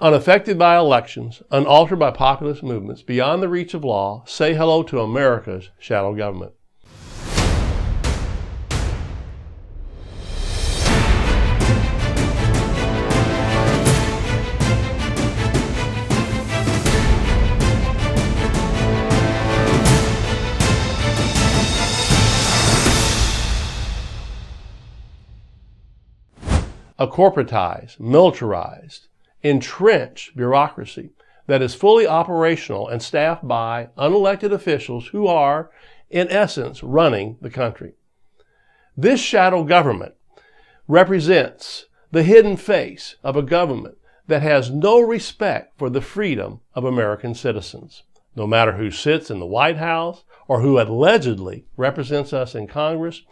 Unaffected by elections, unaltered by populist movements, beyond the reach of law, say hello to America's shadow government. A corporatized, militarized, entrenched bureaucracy that is fully operational and staffed by unelected officials who are, in essence, running the country. This shadow government represents the hidden face of a government that has no respect for the freedom of American citizens. No matter who sits in the White House or who allegedly represents us in Congress,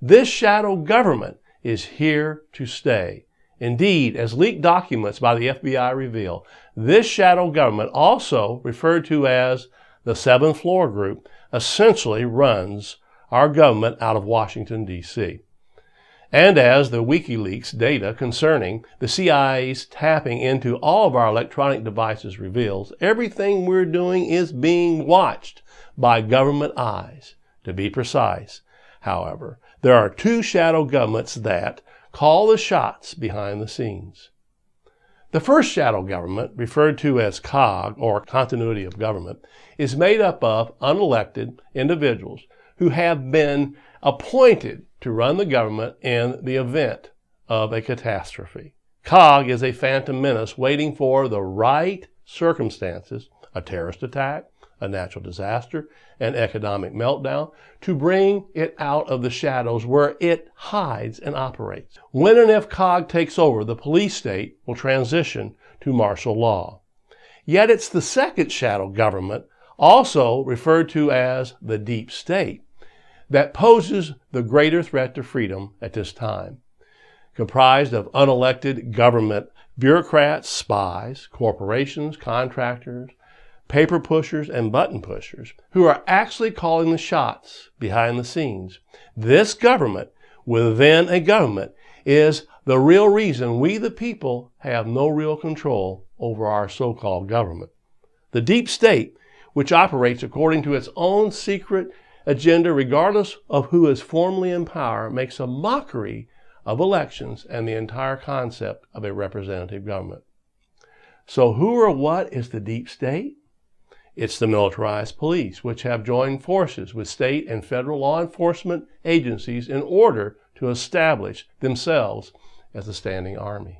this shadow government is here to stay. Indeed, as leaked documents by the FBI reveal, this shadow government, also referred to as the Seventh Floor Group, essentially runs our government out of Washington, D.C. And as the Wikileaks data concerning the CIA's tapping into all of our electronic devices reveals, everything we're doing is being watched by government eyes. To be precise, however, there are two shadow governments that call the shots behind the scenes. The first shadow government, referred to as COG, or continuity of government, is made up of unelected individuals who have been appointed to run the government in the event of a catastrophe. COG is a phantom menace waiting for the right circumstances, a terrorist attack, a natural disaster, an economic meltdown, to bring it out of the shadows where it hides and operates. When and if COG takes over, the police state will transition to martial law. Yet it's the second shadow government, also referred to as the deep state, that poses the greater threat to freedom at this time. Comprised of unelected government bureaucrats, spies, corporations, contractors, paper pushers, and button pushers who are actually calling the shots behind the scenes. This government within a government is the real reason we the people have no real control over our so-called government. The deep state, which operates according to its own secret agenda regardless of who is formally in power, makes a mockery of elections and the entire concept of a representative government. So who or what is the deep state? It's the militarized police, which have joined forces with state and federal law enforcement agencies in order to establish themselves as a standing army.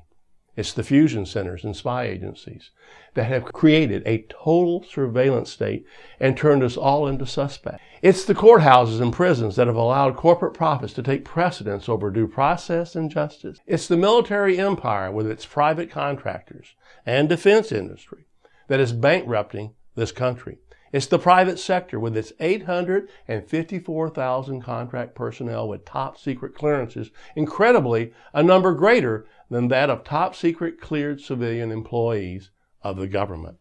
It's the fusion centers and spy agencies that have created a total surveillance state and turned us all into suspects. It's the courthouses and prisons that have allowed corporate profits to take precedence over due process and justice. It's the military empire with its private contractors and defense industry that is bankrupting this country. It's the private sector with its 854,000 contract personnel with top secret clearances, incredibly a number greater than that of top secret cleared civilian employees of the government.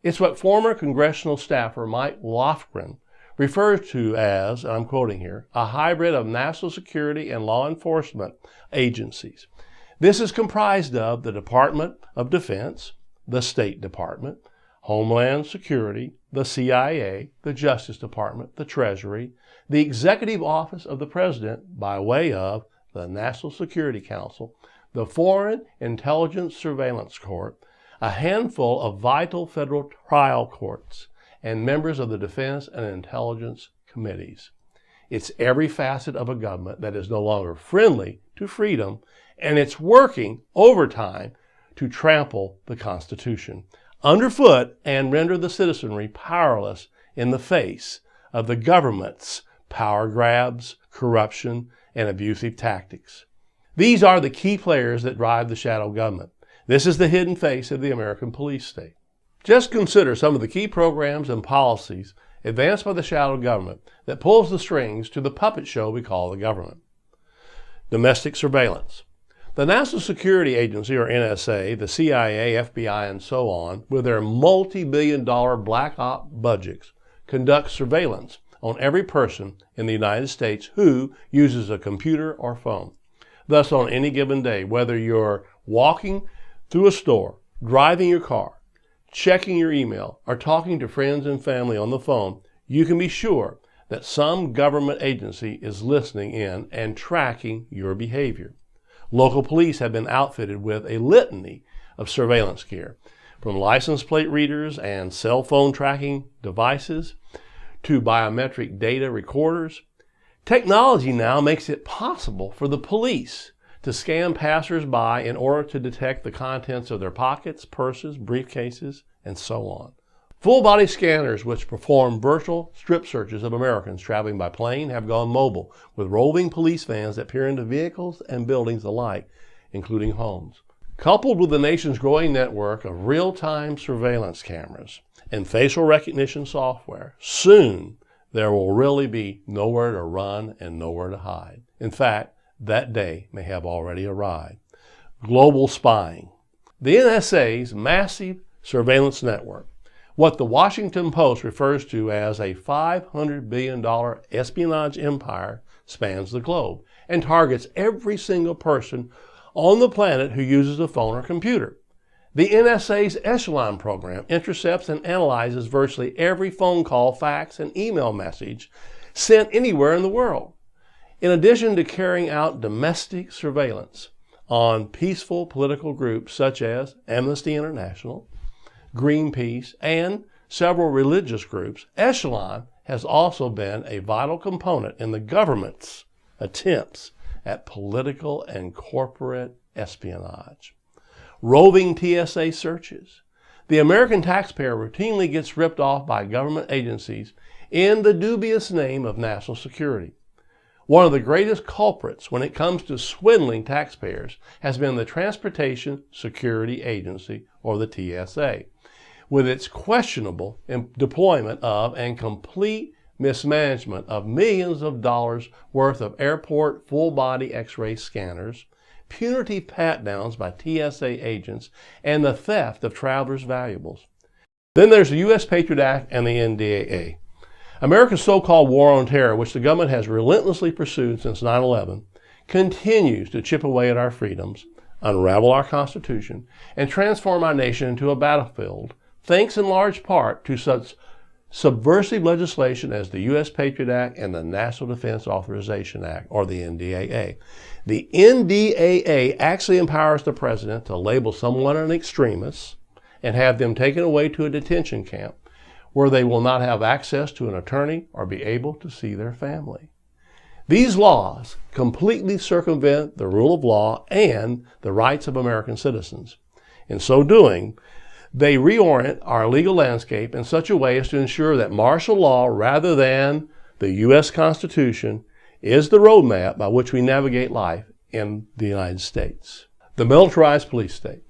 It's what former congressional staffer Mike Lofgren refers to as, and I'm quoting here, a hybrid of national security and law enforcement agencies. This is comprised of the Department of Defense, the State Department, Homeland Security, the CIA, the Justice Department, the Treasury, the Executive Office of the President by way of the National Security Council, the Foreign Intelligence Surveillance Court, a handful of vital federal trial courts, and members of the Defense and Intelligence Committees. It's every facet of a government that is no longer friendly to freedom, and it's working overtime to trample the Constitution underfoot and render the citizenry powerless in the face of the government's power grabs, corruption, and abusive tactics. These are the key players that drive the shadow government. This is the hidden face of the American police state. Just consider some of the key programs and policies advanced by the shadow government that pulls the strings to the puppet show we call the government. Domestic surveillance. The National Security Agency, or NSA, the CIA, FBI, and so on, with their multi-billion-dollar black op budgets, conduct surveillance on every person in the United States who uses a computer or phone. Thus, on any given day, whether you're walking through a store, driving your car, checking your email, or talking to friends and family on the phone, you can be sure that some government agency is listening in and tracking your behavior. Local police have been outfitted with a litany of surveillance gear, from license plate readers and cell phone tracking devices to biometric data recorders. Technology now makes it possible for the police to scan passers-by in order to detect the contents of their pockets, purses, briefcases, and so on. Full-body scanners which perform virtual strip searches of Americans traveling by plane have gone mobile, with roving police vans that peer into vehicles and buildings alike, including homes. Coupled with the nation's growing network of real-time surveillance cameras and facial recognition software, soon there will really be nowhere to run and nowhere to hide. In fact, that day may have already arrived. Global spying. The NSA's massive surveillance network, what the Washington Post refers to as a $500 billion espionage empire, spans the globe and targets every single person on the planet who uses a phone or computer. The NSA's Echelon program intercepts and analyzes virtually every phone call, fax, and email message sent anywhere in the world. In addition to carrying out domestic surveillance on peaceful political groups such as Amnesty International, Greenpeace, and several religious groups, Echelon has also been a vital component in the government's attempts at political and corporate espionage. Roving TSA searches. The American taxpayer routinely gets ripped off by government agencies in the dubious name of national security. One of the greatest culprits when it comes to swindling taxpayers has been the Transportation Security Agency, or the TSA, with its questionable deployment of and complete mismanagement of millions of dollars worth of airport full-body X-ray scanners, punitive pat-downs by TSA agents, and the theft of travelers' valuables. Then there's the U.S. Patriot Act and the NDAA. America's so-called war on terror, which the government has relentlessly pursued since 9/11, continues to chip away at our freedoms, unravel our Constitution, and transform our nation into a battlefield, thanks in large part to such subversive legislation as the U.S. Patriot Act and the National Defense Authorization Act, or the NDAA. The NDAA actually empowers the president to label someone an extremist and have them taken away to a detention camp where they will not have access to an attorney or be able to see their family. These laws completely circumvent the rule of law and the rights of American citizens. In so doing, they reorient our legal landscape in such a way as to ensure that martial law, rather than the U.S. Constitution, is the roadmap by which we navigate life in the United States. The militarized police state.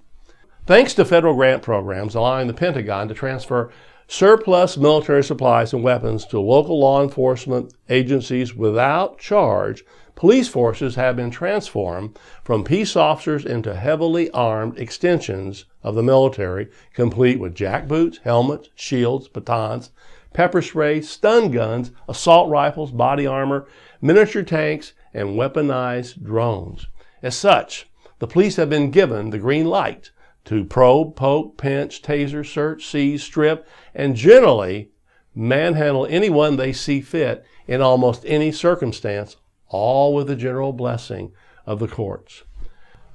Thanks to federal grant programs allowing the Pentagon to transfer surplus military supplies and weapons to local law enforcement agencies without charge, police forces have been transformed from peace officers into heavily armed extensions of the military, complete with jackboots, helmets, shields, batons, pepper spray, stun guns, assault rifles, body armor, miniature tanks, and weaponized drones. As such, the police have been given the green light to probe, poke, pinch, taser, search, seize, strip, and generally manhandle anyone they see fit in almost any circumstance, all with the general blessing of the courts.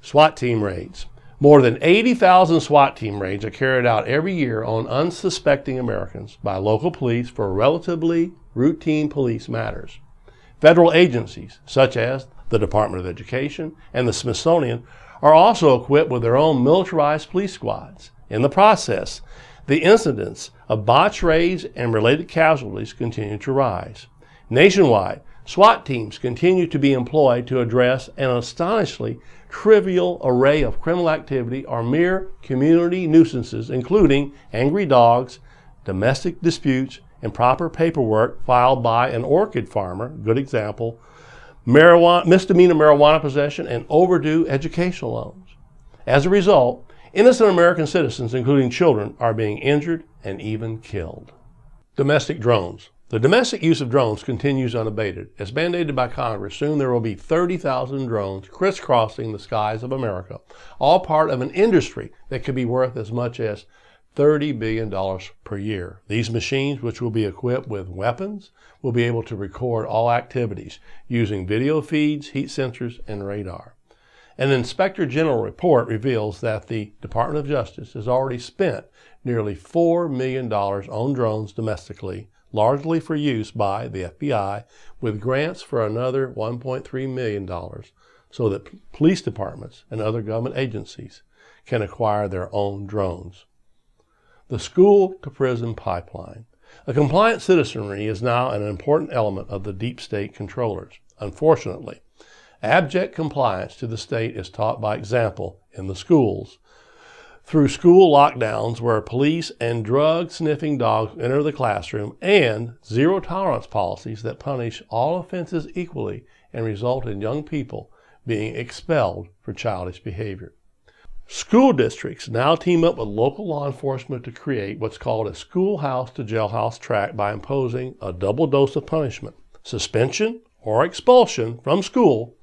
SWAT team raids. More than 80,000 SWAT team raids are carried out every year on unsuspecting Americans by local police for relatively routine police matters. Federal agencies, such as the Department of Education and the Smithsonian, are also equipped with their own militarized police squads. In the process, the incidence of botched raids and related casualties continue to rise. Nationwide, SWAT teams continue to be employed to address an astonishingly trivial array of criminal activity or mere community nuisances, including angry dogs, domestic disputes, improper paperwork filed by an orchid farmer, good example, misdemeanor marijuana possession, and overdue educational loans. As a result, innocent American citizens, including children, are being injured and even killed. Domestic drones. The domestic use of drones continues unabated. As mandated by Congress, soon there will be 30,000 drones crisscrossing the skies of America, all part of an industry that could be worth as much as $30 billion per year. These machines, which will be equipped with weapons, will be able to record all activities using video feeds, heat sensors, and radar. An Inspector General report reveals that the Department of Justice has already spent nearly $4 million on drones domestically, largely for use by the FBI, with grants for another $1.3 million so that police departments and other government agencies can acquire their own drones. The school-to-prison pipeline. A compliant citizenry is now an important element of the deep state controllers. Unfortunately, abject compliance to the state is taught by example in the schools, through school lockdowns where police and drug-sniffing dogs enter the classroom, and zero-tolerance policies that punish all offenses equally and result in young people being expelled for childish behavior. School districts now team up with local law enforcement to create what's called a schoolhouse to jailhouse track by imposing a double dose of punishment, suspension or expulsion from school,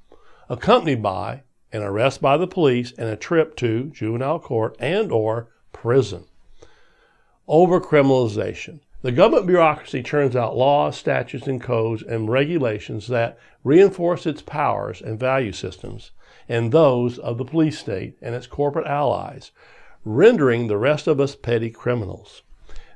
accompanied by an arrest by the police and a trip to juvenile court and or prison. Overcriminalization. The government bureaucracy turns out laws, statutes, and codes and regulations that reinforce its powers and value systems and those of the police state and its corporate allies, rendering the rest of us petty criminals.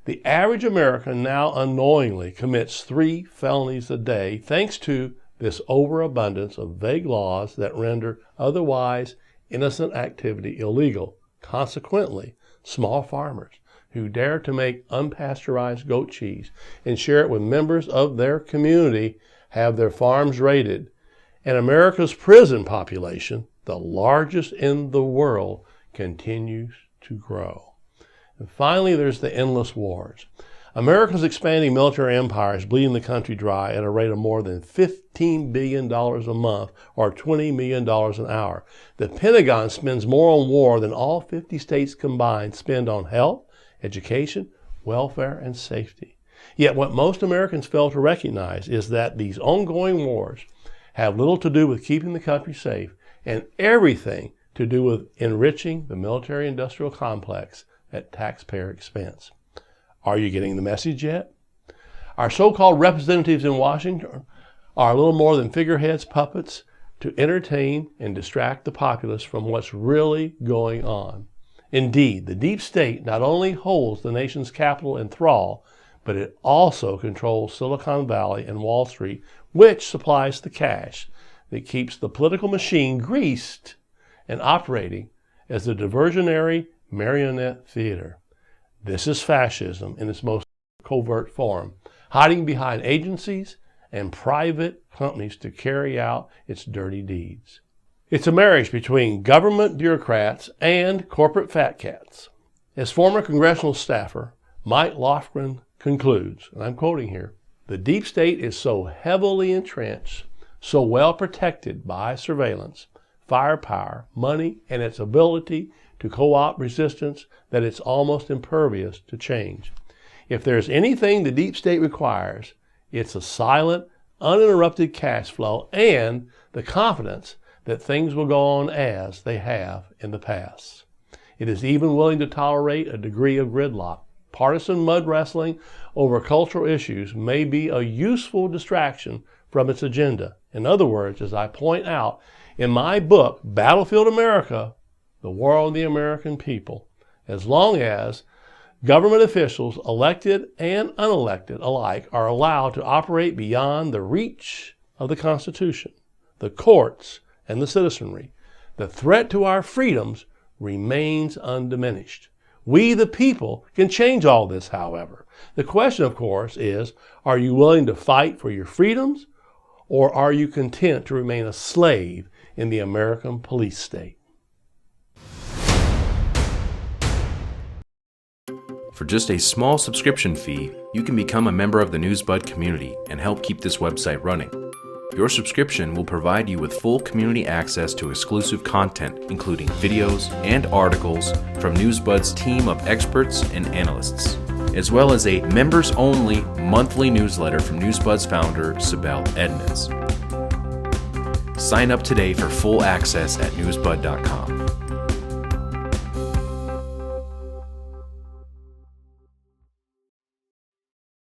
The average American now unknowingly commits 3 felonies a day thanks to this overabundance of vague laws that render otherwise innocent activity illegal. Consequently, small farmers who dare to make unpasteurized goat cheese and share it with members of their community have their farms raided. And America's prison population, the largest in the world, continues to grow. And finally, there's the endless wars. America's expanding military empire is bleeding the country dry at a rate of more than $15 billion a month or $20 million an hour. The Pentagon spends more on war than all 50 states combined spend on health, education, welfare, and safety. Yet what most Americans fail to recognize is that these ongoing wars have little to do with keeping the country safe and everything to do with enriching the military-industrial complex at taxpayer expense. Are you getting the message yet? Our so-called representatives in Washington are little more than figureheads, puppets, to entertain and distract the populace from what's really going on. Indeed, the deep state not only holds the nation's capital in thrall, but it also controls Silicon Valley and Wall Street, which supplies the cash that keeps the political machine greased and operating as a diversionary marionette theater. This is fascism in its most covert form, hiding behind agencies and private companies to carry out its dirty deeds. It's a marriage between government bureaucrats and corporate fat cats. As former congressional staffer Mike Lofgren concludes, and I'm quoting here, "The deep state is so heavily entrenched, so well protected by surveillance, firepower, money, and its ability to co-opt resistance that it's almost impervious to change. If there's anything the deep state requires, it's a silent, uninterrupted cash flow and the confidence that things will go on as they have in the past. It is even willing to tolerate a degree of gridlock. Partisan mud wrestling over cultural issues may be a useful distraction from its agenda. In other words, as I point out in my book, Battlefield America, The War on the American People, as long as government officials, elected and unelected alike, are allowed to operate beyond the reach of the Constitution, the courts, and the citizenry, the threat to our freedoms remains undiminished. We, the people, can change all this, however. The question, of course, is, are you willing to fight for your freedoms, or are you content to remain a slave in the American police state? For just a small subscription fee, you can become a member of the Newsbud community and help keep this website running. Your subscription will provide you with full community access to exclusive content, including videos and articles from Newsbud's team of experts and analysts. as well as a members-only monthly newsletter from Newsbud's founder, Sibel Edmonds. Sign up today for full access at newsbud.com.